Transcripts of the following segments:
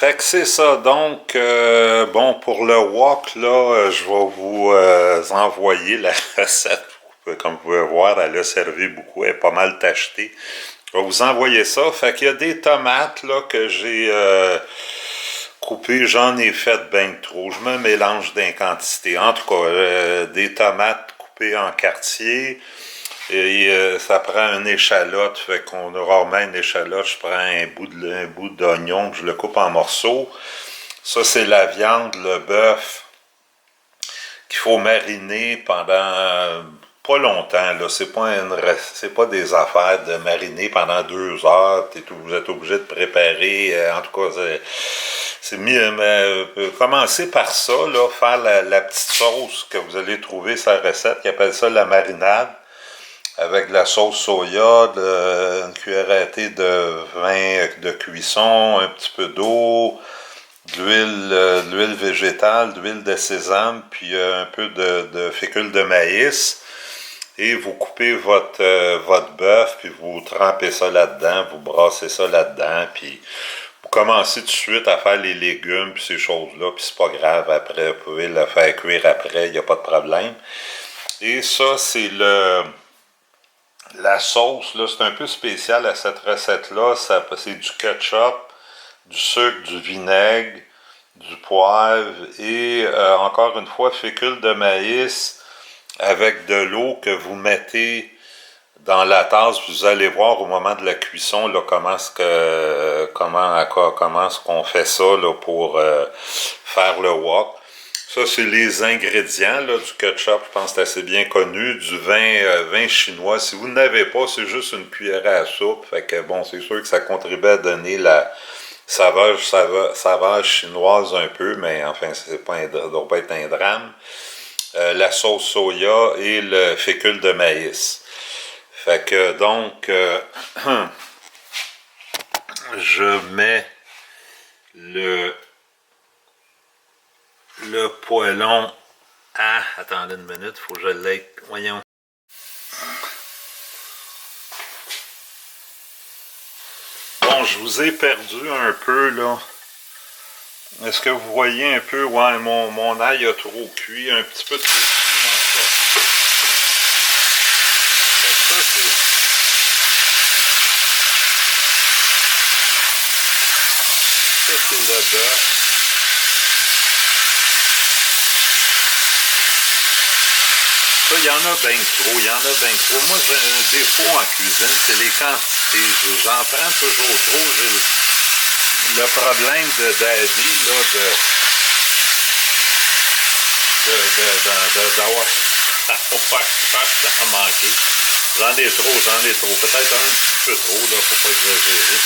Fait que c'est ça. Donc, bon, pour le wok, là, je vais vous envoyer la recette. Comme vous pouvez voir, elle a servi beaucoup. Elle est pas mal tachetée. Je vais vous envoyer ça. Fait qu'il y a des tomates, là, que j'ai coupées. J'en ai fait bien trop. Je me mélange d'une quantité. En tout cas, des tomates coupées en quartiers. Et ça prend une échalote, fait qu'on aura même une échalote, je prends un bout d'oignon, je le coupe en morceaux. Ça, c'est la viande, le bœuf, qu'il faut mariner pendant pas longtemps. Là, c'est pas des affaires de mariner pendant 2 heures. Vous êtes obligé de préparer. En tout cas, c'est mieux. Commencer par ça, là, faire la petite sauce que vous allez trouver sur la recette, qui appelle ça la marinade, avec de la sauce soya, une cuillerée de vin de cuisson, un petit peu d'eau, de l'huile végétale, de l'huile de sésame, puis un peu de fécule de maïs. Et vous coupez votre bœuf, puis vous trempez ça là-dedans, vous brassez ça là-dedans, puis vous commencez tout de suite à faire les légumes, puis ces choses-là, puis c'est pas grave, après, vous pouvez le faire cuire après, il n'y a pas de problème. Et ça, c'est la sauce, là, c'est un peu spécial à cette recette-là. C'est du ketchup, du sucre, du vinaigre, du poivre et encore une fois, fécule de maïs avec de l'eau que vous mettez dans la tasse. Vous allez voir au moment de la cuisson là, comment est-ce qu'on fait ça là, pour faire le wok. Ça, c'est les ingrédients là, du ketchup, je pense que c'est assez bien connu. Du vin chinois. Si vous n'avez pas, c'est juste une cuillerée à soupe. Fait que bon, c'est sûr que ça contribue à donner la saveur chinoise un peu, mais enfin, ça ne doit pas être un drame. La sauce soya et le fécule de maïs. Fait que donc, je mets le poêlon à... Attendez une minute, faut que je l'aie... Voyons. Bon, je vous ai perdu un peu, là. Est-ce que vous voyez un peu? Ouais, mon ail a trop cuit, un petit peu trop cuit dans ça. Ça, c'est le bœuf. Ça, il y en a bien trop, Moi, j'ai un défaut en cuisine, c'est les quantités. J'en prends toujours trop. J'ai le problème de daddy, là, d'avoir d'en manquer. J'en ai trop. Peut-être un petit peu trop, là, faut pas exagérer.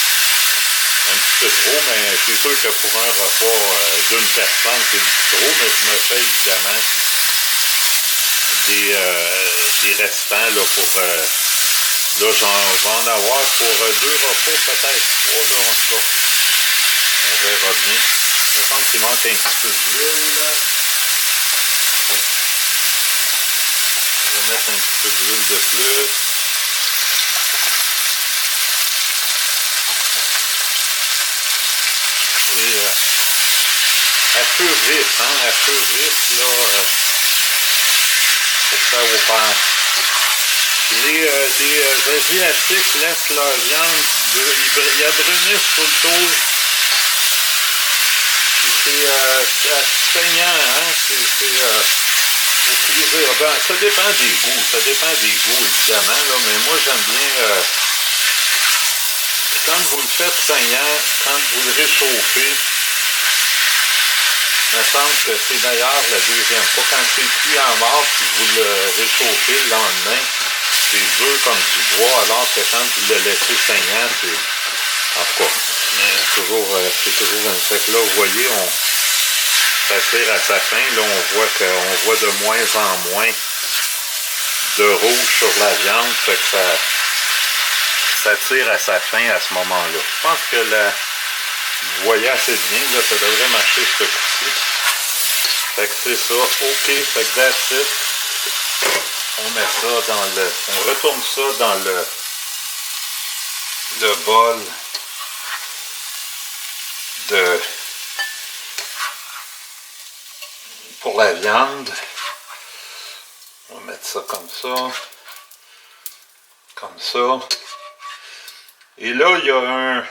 Un petit peu trop, mais c'est sûr que pour un repas d'une personne, c'est trop, mais je me fais évidemment des restants là, pour là j'en vais en avoir pour 2 repas, peut-être 3 là, en tout cas. On verra bien. Il me semble qu'il manque un petit peu d'huile. Je vais mettre un petit peu d'huile de plus. Et à feu vif, à feu vif, là, pour faire au pain. Les Asiatiques laissent leur viande, il y a brunisse tout le tour. Puis c'est saignant, vous cuisez. Ben, ça dépend des goûts, évidemment, là, mais moi j'aime bien, quand vous le faites saignant, quand vous le réchauffez, il me semble que c'est d'ailleurs la deuxième fois, quand c'est cuit en mort, puis vous le réchauffez le lendemain, c'est dur comme du bois, alors que quand vous le laissez saignant, c'est... En tout cas, c'est toujours comme ça. Que là, vous voyez, ça tire à sa fin. Là, on voit de moins en moins de rouge sur la viande. Fait que ça tire à sa fin à ce moment-là. Je pense que vous voyez assez bien. Là, ça devrait marcher ce coup-ci. Fait que c'est ça. OK, fait que that's it. On met ça on retourne ça dans le bol de pour la viande. On va mettre ça comme ça. Comme ça. Et là, il y a un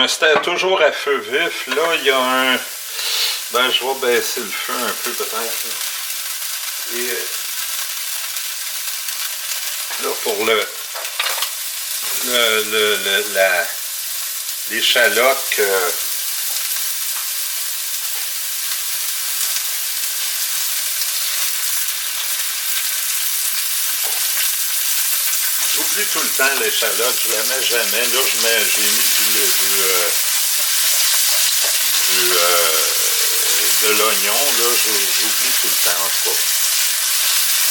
c'était toujours à feu vif. Là, il y a un... Ben, je vais baisser le feu un peu peut-être. Et là, pour l'échalote j'oublie tout le temps l'échalote, je la mets jamais. Là, j'ai mis de l'oignon, là, j'oublie tout le temps, en tout cas.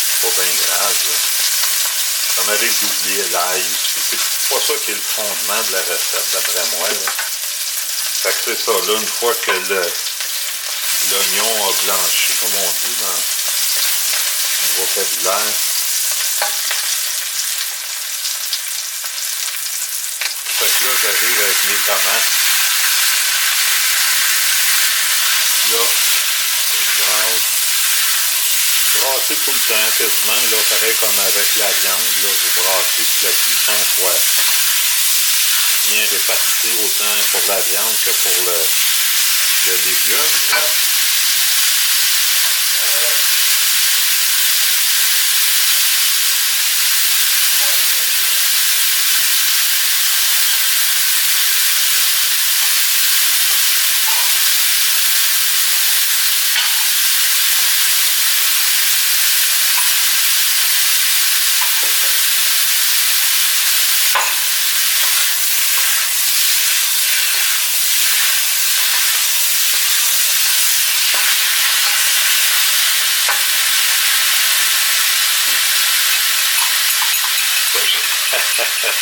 C'est pas bien grave, là. Ça m'arrive d'oublier l'ail. C'est pas ça qui est le fondement de la recette, d'après moi, là. Fait que c'est ça, là, une fois que l'oignon a blanchi, comme on dit dans le vocabulaire. Fait que là, j'arrive avec mes tomates. Là, je brasse tout le temps, quasiment, là, pareil comme avec la viande, là, vous brassez que la cuisson soit bien répartie, autant pour la viande que pour le légume, là.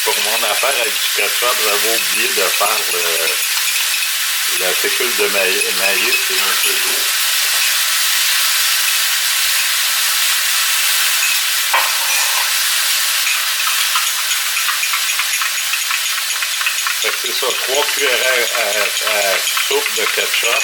Pour mon affaire avec du ketchup, j'avais oublié de faire la fécule de maïs et un peu d'eau. Fait que c'est ça, 3 cuillères à soupe de ketchup.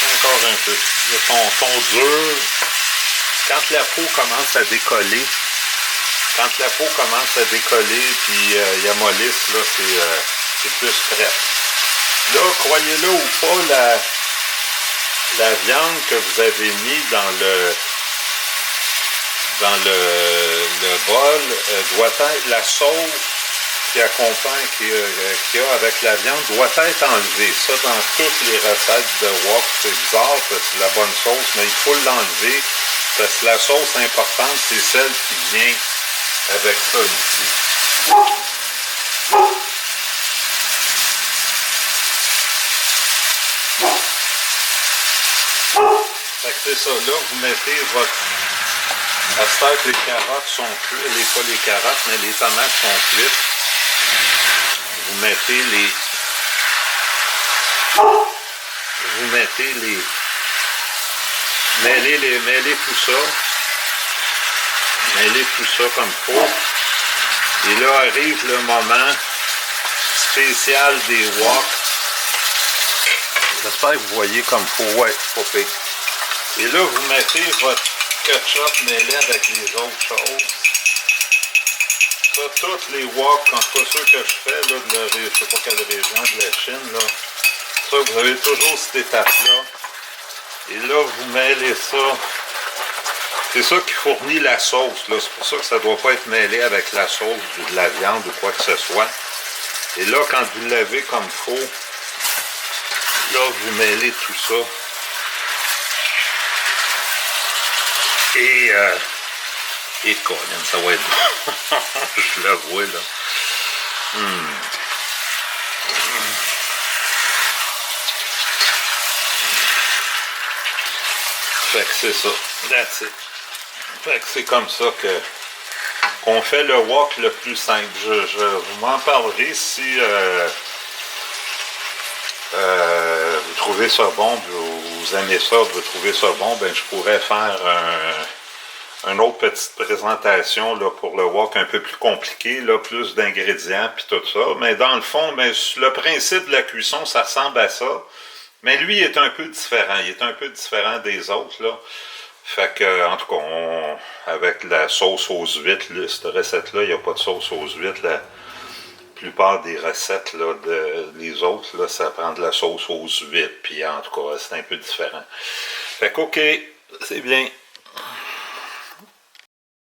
Encore un peu. Le ton dur. Quand la peau commence à décoller, puis il amollisse, là, c'est plus prêt. Là, croyez-le ou pas, la viande que vous avez mis dans le bol doit être la sauce qui accompagne, qu'il y a avec la viande, doit être enlevée. Ça, dans toutes les recettes de wok, c'est bizarre parce que c'est la bonne sauce, mais il faut l'enlever parce que la sauce importante, c'est celle qui vient avec ça ici. Fait que c'est ça, là, vous mettez votre... À ce stade, les carottes sont cuites, pas les carottes, mais les tomates sont cuites. Vous mettez mêlez tout ça. Mêlez tout ça comme il faut. Et là arrive le moment spécial des wok. J'espère que vous voyez comme il faut. Ouais, pas pire. Et là, vous mettez votre ketchup mêlé avec les autres choses. Ça, toutes les wok, en tout cas ceux que je fais, là, je sais pas quelle région de la Chine, là, ça, vous avez toujours cette étape-là. Et là, vous mêlez ça. C'est ça qui fournit la sauce, là. C'est pour ça que ça ne doit pas être mêlé avec la sauce de la viande ou quoi que ce soit. Et là, quand vous l'avez comme il faut, là, vous mêlez tout ça. Et Colin, ça va être bon. Je le vois, là. Fait que c'est ça. That's it. Fait que c'est comme ça qu'on fait le wok le plus simple. Vous m'en parlerez si vous trouvez ça bon, vous aimez ça, vous trouvez ça bon, ben je pourrais faire une autre petite présentation là, pour le wok un peu plus compliqué, là, plus d'ingrédients puis tout ça. Mais dans le fond, mais le principe de la cuisson, ça ressemble à ça. Mais lui, il est un peu différent. Il est un peu différent des autres, là. Fait que, en tout cas, avec la sauce aux huîtres, là, cette recette-là, il n'y a pas de sauce aux huîtres. La plupart des recettes, là, les autres, là, ça prend de la sauce aux huîtres. Puis, en tout cas, c'est un peu différent. Fait que, OK, c'est bien.